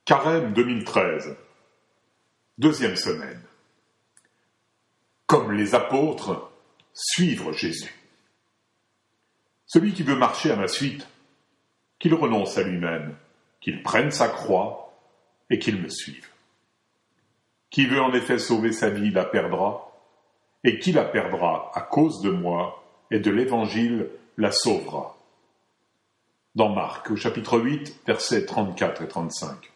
Carême 2013, deuxième semaine. Comme les apôtres, suivre Jésus. Celui qui veut marcher à ma suite, qu'il renonce à lui-même, qu'il prenne sa croix et qu'il me suive. Qui veut en effet sauver sa vie la perdra, et qui la perdra à cause de moi et de l'Évangile la sauvera. Dans Marc, au chapitre 8, versets 34 et 35.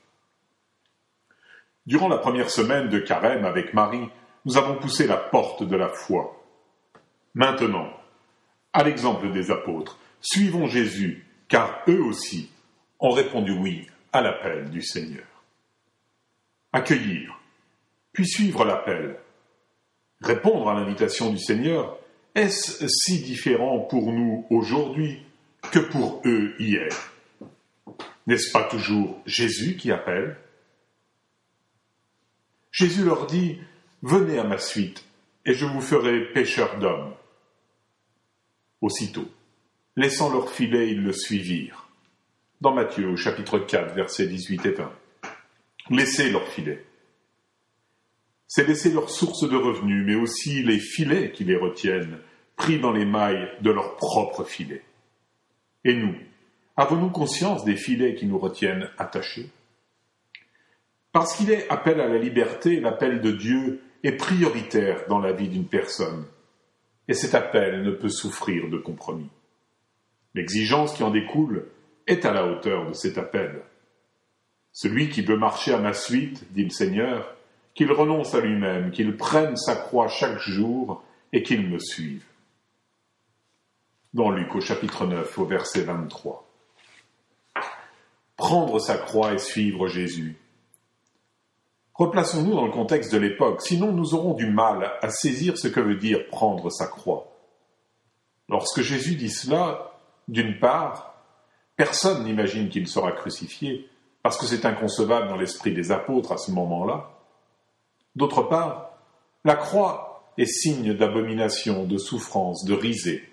Durant la première semaine de Carême avec Marie, nous avons poussé la porte de la foi. Maintenant, à l'exemple des apôtres, suivons Jésus, car eux aussi ont répondu oui à l'appel du Seigneur. Accueillir, puis suivre l'appel. Répondre à l'invitation du Seigneur, est-ce si différent pour nous aujourd'hui que pour eux hier? N'est-ce pas toujours Jésus qui appelle? Jésus leur dit « Venez à ma suite, et je vous ferai pécheurs d'hommes. » Aussitôt, laissant leur filet, ils le suivirent. Dans Matthieu, au chapitre 4, versets 18 et 20. Laissez leur filet. C'est laisser leur source de revenus, mais aussi les filets qui les retiennent, pris dans les mailles de leur propre filet. Et nous, avons-nous conscience des filets qui nous retiennent attachés? Parce qu'il est appel à la liberté, l'appel de Dieu est prioritaire dans la vie d'une personne. Et cet appel ne peut souffrir de compromis. L'exigence qui en découle est à la hauteur de cet appel. Celui qui veut marcher à ma suite, dit le Seigneur, qu'il renonce à lui-même, qu'il prenne sa croix chaque jour et qu'il me suive. Dans Luc, au chapitre 9, au verset 23. Prendre sa croix et suivre Jésus. Replaçons-nous dans le contexte de l'époque, sinon nous aurons du mal à saisir ce que veut dire prendre sa croix. Lorsque Jésus dit cela, d'une part, personne n'imagine qu'il sera crucifié, parce que c'est inconcevable dans l'esprit des apôtres à ce moment-là. D'autre part, la croix est signe d'abomination, de souffrance, de risée.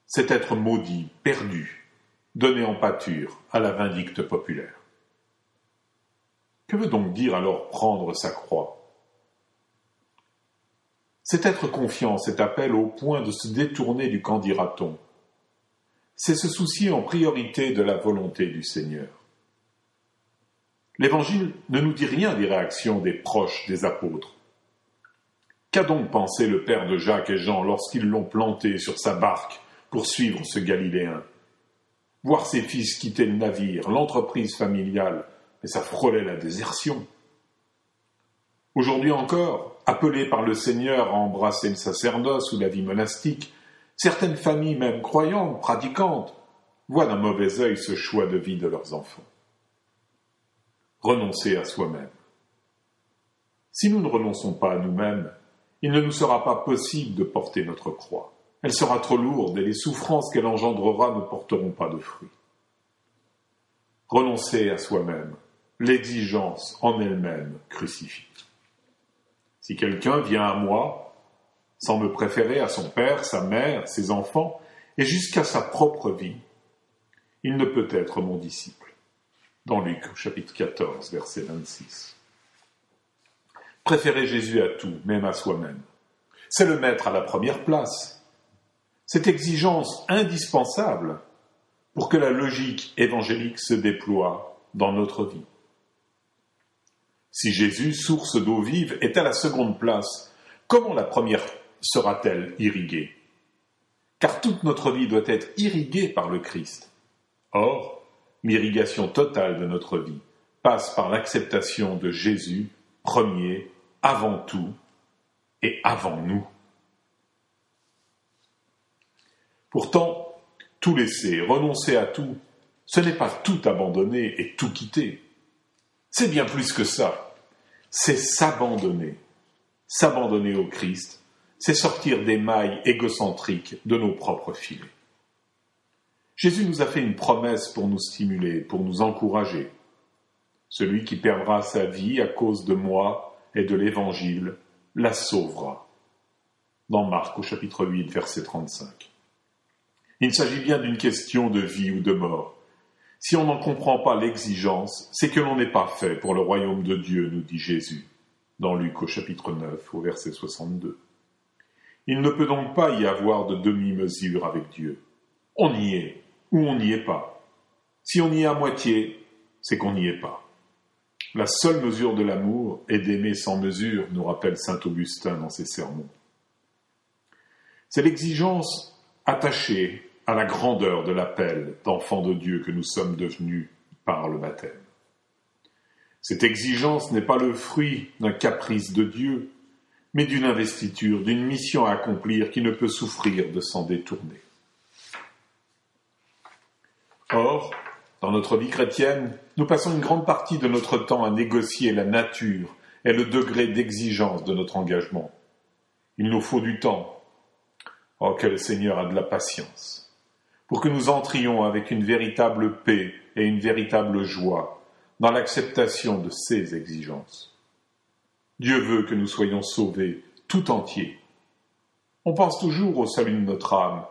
C'est être maudit, perdu, donné en pâture à la vindicte populaire. Que veut donc dire alors prendre sa croix? C'est être confiant, cet appel au point de se détourner du qu'en dira-t-on. C'est se soucier en priorité de la volonté du Seigneur. L'Évangile ne nous dit rien des réactions des proches des apôtres. Qu'a donc pensé le père de Jacques et Jean lorsqu'ils l'ont planté sur sa barque pour suivre ce Galiléen? Voir ses fils quitter le navire, l'entreprise familiale, mais ça frôlait la désertion. Aujourd'hui encore, appelés par le Seigneur à embrasser le sacerdoce ou la vie monastique, certaines familles, même croyantes, pratiquantes, voient d'un mauvais œil ce choix de vie de leurs enfants. Renoncer à soi-même. Si nous ne renonçons pas à nous-mêmes, il ne nous sera pas possible de porter notre croix. Elle sera trop lourde et les souffrances qu'elle engendrera ne porteront pas de fruits. Renoncer à soi-même. L'exigence en elle-même crucifie. Si quelqu'un vient à moi, sans me préférer à son père, sa mère, ses enfants, et jusqu'à sa propre vie, il ne peut être mon disciple. Dans Luc, chapitre 14, verset 26. Préférer Jésus à tout, même à soi-même. C'est le mettre à la première place. Cette exigence indispensable pour que la logique évangélique se déploie dans notre vie. Si Jésus, source d'eau vive, est à la seconde place, comment la première sera-t-elle irriguée? Car toute notre vie doit être irriguée par le Christ. Or, l'irrigation totale de notre vie passe par l'acceptation de Jésus, premier, avant tout et avant nous. Pourtant, tout laisser, renoncer à tout, ce n'est pas tout abandonner et tout quitter. C'est bien plus que ça. C'est s'abandonner au Christ, c'est sortir des mailles égocentriques de nos propres filets. Jésus nous a fait une promesse pour nous stimuler, pour nous encourager. Celui qui perdra sa vie à cause de moi et de l'Évangile la sauvera. Dans Marc, au chapitre 8, verset 35. Il s'agit bien d'une question de vie ou de mort. Si on n'en comprend pas l'exigence, c'est que l'on n'est pas fait pour le royaume de Dieu, nous dit Jésus, dans Luc au chapitre 9, au verset 62. Il ne peut donc pas y avoir de demi-mesure avec Dieu. On y est, ou on n'y est pas. Si on y est à moitié, c'est qu'on n'y est pas. La seule mesure de l'amour est d'aimer sans mesure, nous rappelle saint Augustin dans ses sermons. C'est l'exigence attachée à la grandeur de l'appel d'enfants de Dieu que nous sommes devenus par le baptême. Cette exigence n'est pas le fruit d'un caprice de Dieu, mais d'une investiture, d'une mission à accomplir qui ne peut souffrir de s'en détourner. Or, dans notre vie chrétienne, nous passons une grande partie de notre temps à négocier la nature et le degré d'exigence de notre engagement. Il nous faut du temps. Oh, que le Seigneur a de la patience, pour que nous entrions avec une véritable paix et une véritable joie dans l'acceptation de ses exigences. Dieu veut que nous soyons sauvés tout entiers. On pense toujours au salut de notre âme,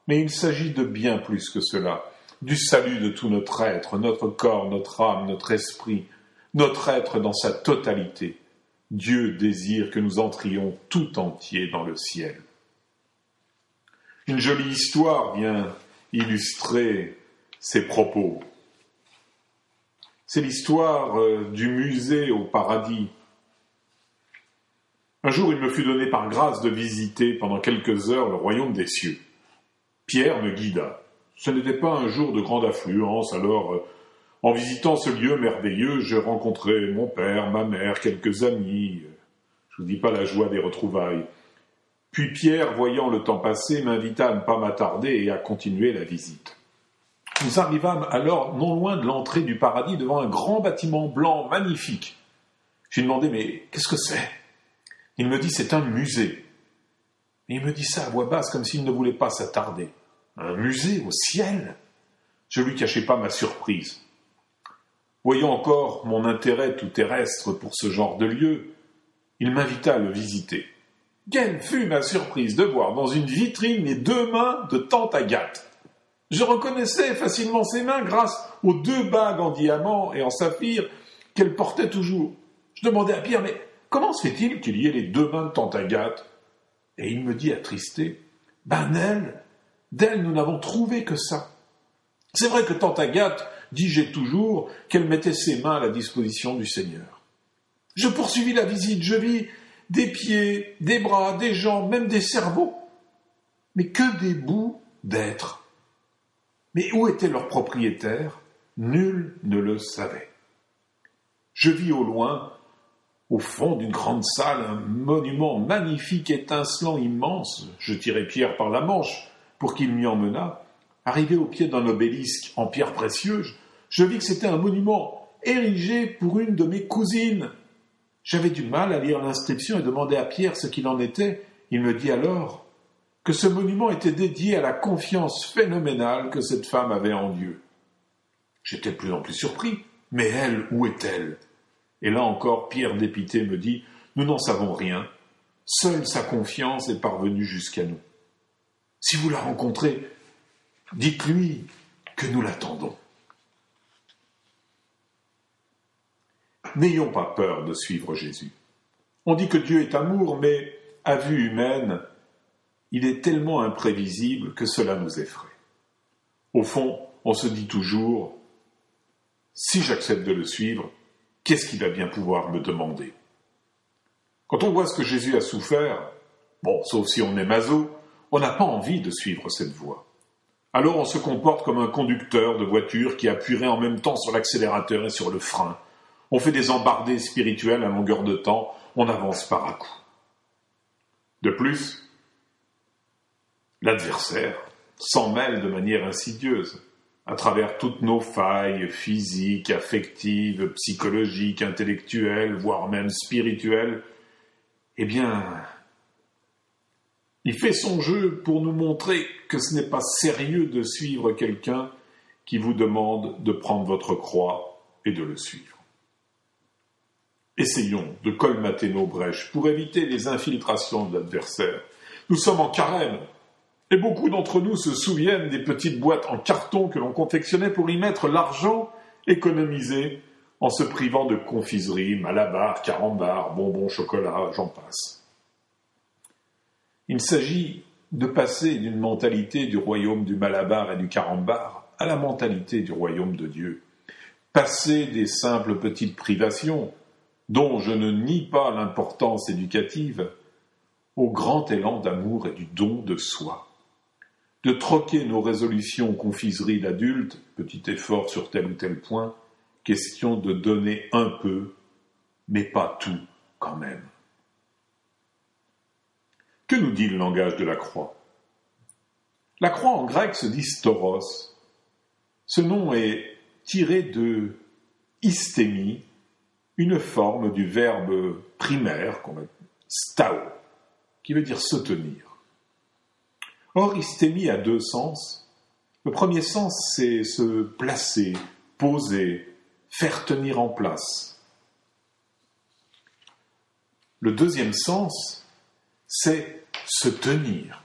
mais il s'agit de bien plus que cela, du salut de tout notre être, notre corps, notre âme, notre esprit, notre être dans sa totalité. Dieu désire que nous entrions tout entiers dans le ciel. Une jolie histoire vient illustrer ces propos. C'est l'histoire du musée au paradis. Un jour, il me fut donné par grâce de visiter pendant quelques heures le royaume des cieux. Pierre me guida. Ce n'était pas un jour de grande affluence, alors, en visitant ce lieu merveilleux, je rencontrai mon père, ma mère, quelques amis. Je ne vous dis pas la joie des retrouvailles. Puis Pierre, voyant le temps passer, m'invita à ne pas m'attarder et à continuer la visite. Nous arrivâmes alors non loin de l'entrée du paradis devant un grand bâtiment blanc magnifique. Je lui demandai, mais qu'est-ce que c'est ? Il me dit, c'est un musée. Et il me dit ça à voix basse, comme s'il ne voulait pas s'attarder. Un musée au ciel ? Je lui cachai pas ma surprise. Voyant encore mon intérêt tout terrestre pour ce genre de lieu, il m'invita à le visiter. Quelle fut ma surprise de voir dans une vitrine les 2 mains de tante Agathe. Je reconnaissais facilement ses mains grâce aux 2 bagues en diamant et en saphir qu'elle portait toujours. Je demandai à Pierre, mais comment se fait-il qu'il y ait les 2 mains de tante Agathe ? Et il me dit attristé, d'elle nous n'avons trouvé que ça. C'est vrai que tante Agathe disait toujours qu'elle mettait ses mains à la disposition du Seigneur. Je poursuivis la visite, je vis des pieds, des bras, des jambes, même des cerveaux. Mais que des bouts d'êtres. Mais où était leur propriétaire ? Nul ne le savait. Je vis au loin, au fond d'une grande salle, un monument magnifique, étincelant, immense. Je tirai Pierre par la manche pour qu'il m'y emmenât. Arrivé au pied d'un obélisque en pierre précieuse, je vis que c'était un monument érigé pour une de mes cousines. J'avais du mal à lire l'inscription et demandai à Pierre ce qu'il en était. Il me dit alors que ce monument était dédié à la confiance phénoménale que cette femme avait en Dieu. J'étais de plus en plus surpris. Mais elle, où est-elle ? Et là encore, Pierre dépité me dit « Nous n'en savons rien. Seule sa confiance est parvenue jusqu'à nous. Si vous la rencontrez, dites-lui que nous l'attendons. » N'ayons pas peur de suivre Jésus. On dit que Dieu est amour, mais à vue humaine, il est tellement imprévisible que cela nous effraie. Au fond, on se dit toujours, si j'accepte de le suivre, qu'est-ce qu'il va bien pouvoir me demander ? Quand on voit ce que Jésus a souffert, sauf si on est maso, on n'a pas envie de suivre cette voie. Alors on se comporte comme un conducteur de voiture qui appuierait en même temps sur l'accélérateur et sur le frein. On fait des embardées spirituelles à longueur de temps, on avance par à coups. De plus, l'adversaire s'en mêle de manière insidieuse, à travers toutes nos failles physiques, affectives, psychologiques, intellectuelles, voire même spirituelles. Il fait son jeu pour nous montrer que ce n'est pas sérieux de suivre quelqu'un qui vous demande de prendre votre croix et de le suivre. Essayons de colmater nos brèches pour éviter les infiltrations de l'adversaire. Nous sommes en carême. Et beaucoup d'entre nous se souviennent des petites boîtes en carton que l'on confectionnait pour y mettre l'argent économisé en se privant de confiseries, malabars, carambars, bonbons, chocolat, j'en passe. Il s'agit de passer d'une mentalité du royaume du malabar et du carambar à la mentalité du royaume de Dieu. Passer des simples petites privations, dont je ne nie pas l'importance éducative, au grand élan d'amour et du don de soi. De troquer nos résolutions confiseries d'adultes, petit effort sur tel ou tel point, question de donner un peu, mais pas tout quand même. Que nous dit le langage de la croix ? La croix en grec se dit stauros. Ce nom est tiré de hystémie, une forme du verbe primaire qu'on appelle stao, qui veut dire se tenir. Or, hystémie a deux sens. Le premier sens, c'est se placer, poser, faire tenir en place. Le deuxième sens, c'est se tenir.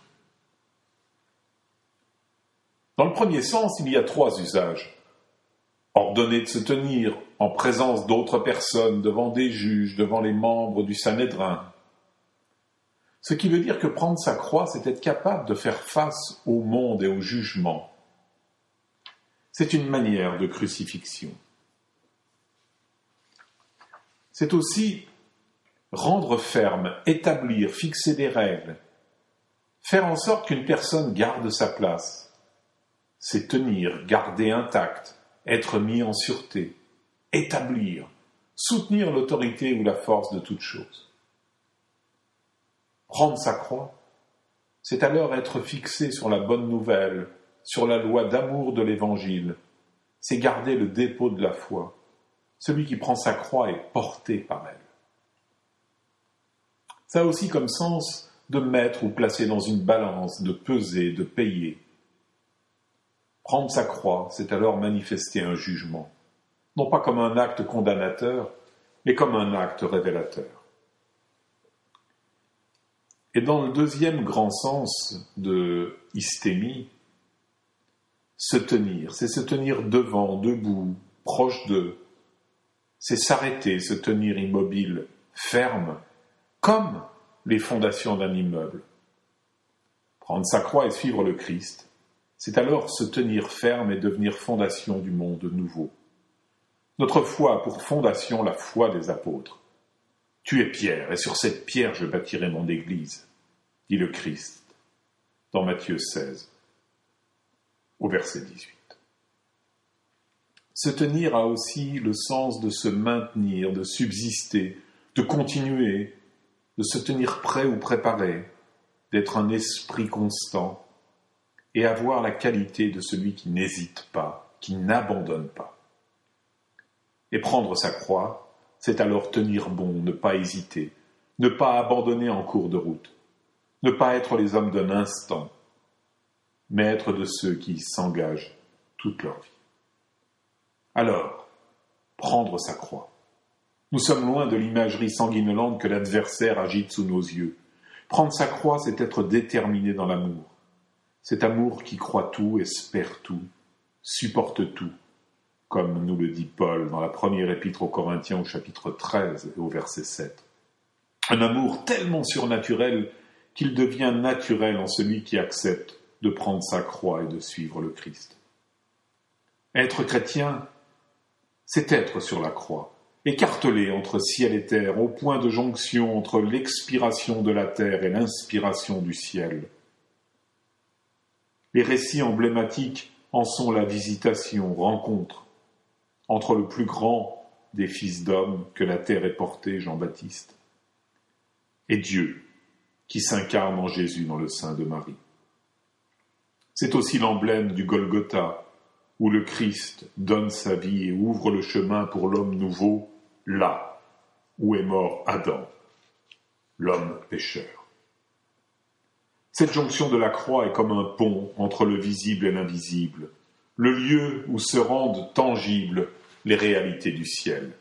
Dans le premier sens, il y a trois usages. Ordonner de se tenir en présence d'autres personnes, devant des juges, devant les membres du Sanhédrin. Ce qui veut dire que prendre sa croix, c'est être capable de faire face au monde et au jugement. C'est une manière de crucifixion. C'est aussi rendre ferme, établir, fixer des règles, faire en sorte qu'une personne garde sa place. C'est tenir, garder intact, être mis en sûreté, établir, soutenir l'autorité ou la force de toute chose. Prendre sa croix, c'est alors être fixé sur la bonne nouvelle, sur la loi d'amour de l'Évangile. C'est garder le dépôt de la foi. Celui qui prend sa croix est porté par elle. Ça a aussi comme sens de mettre ou placer dans une balance, de peser, de payer. Prendre sa croix, c'est alors manifester un jugement, non pas comme un acte condamnateur, mais comme un acte révélateur. Et dans le deuxième grand sens de hystémie, se tenir, c'est se tenir devant, debout, proche d'eux. C'est s'arrêter, se tenir immobile, ferme, comme les fondations d'un immeuble. Prendre sa croix et suivre le Christ, c'est alors se tenir ferme et devenir fondation du monde nouveau. Notre foi a pour fondation la foi des apôtres. Tu es pierre, et sur cette pierre je bâtirai mon église, dit le Christ, dans Matthieu 16, au verset 18. Se tenir a aussi le sens de se maintenir, de subsister, de continuer, de se tenir prêt ou préparé, d'être un esprit constant et avoir la qualité de celui qui n'hésite pas, qui n'abandonne pas. Et prendre sa croix, c'est alors tenir bon, ne pas hésiter, ne pas abandonner en cours de route, ne pas être les hommes d'un instant, mais être de ceux qui s'engagent toute leur vie. Alors, prendre sa croix. Nous sommes loin de l'imagerie sanguinolente que l'adversaire agite sous nos yeux. Prendre sa croix, c'est être déterminé dans l'amour. Cet amour qui croit tout, espère tout, supporte tout, comme nous le dit Paul dans la première épître aux Corinthiens au chapitre 13 et au verset 7. Un amour tellement surnaturel qu'il devient naturel en celui qui accepte de prendre sa croix et de suivre le Christ. Être chrétien, c'est être sur la croix, écartelé entre ciel et terre, au point de jonction entre l'expiration de la terre et l'inspiration du ciel. Les récits emblématiques en sont la visitation, rencontre, entre le plus grand des fils d'hommes que la terre ait porté, Jean-Baptiste, et Dieu, qui s'incarne en Jésus dans le sein de Marie. C'est aussi l'emblème du Golgotha, où le Christ donne sa vie et ouvre le chemin pour l'homme nouveau, là où est mort Adam, l'homme pécheur. Cette jonction de la croix est comme un pont entre le visible et l'invisible, le lieu où se rendent tangibles les réalités du ciel.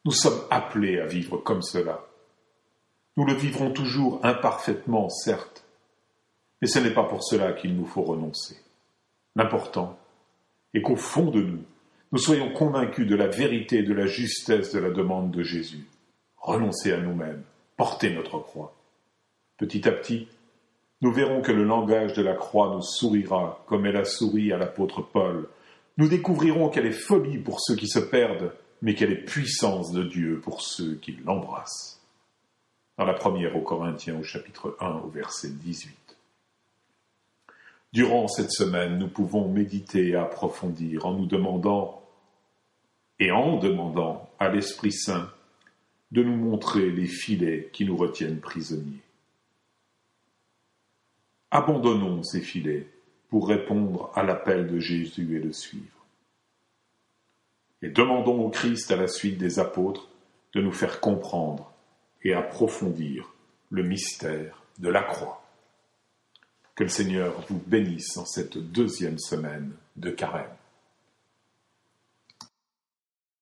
Nous sommes appelés à vivre comme cela. Nous le vivrons toujours imparfaitement, certes, Mais ce n'est pas pour cela qu'il nous faut renoncer. L'important est qu'au fond de nous, nous soyons convaincus de la vérité et de la justesse de la demande de Jésus. Renoncer à nous-mêmes, porter notre croix. Petit à petit, nous verrons que le langage de la croix nous sourira comme elle a souri à l'apôtre Paul. Nous découvrirons qu'elle est folie pour ceux qui se perdent, mais qu'elle est puissance de Dieu pour ceux qui l'embrassent. Dans la première aux Corinthiens, au chapitre 1, au verset 18. Durant cette semaine, nous pouvons méditer et approfondir en nous demandant et en demandant à l'Esprit Saint de nous montrer les filets qui nous retiennent prisonniers. Abandonnons ces filets pour répondre à l'appel de Jésus et le suivre. Et demandons au Christ, à la suite des apôtres, de nous faire comprendre et approfondir le mystère de la croix. Que le Seigneur vous bénisse en cette deuxième semaine de Carême.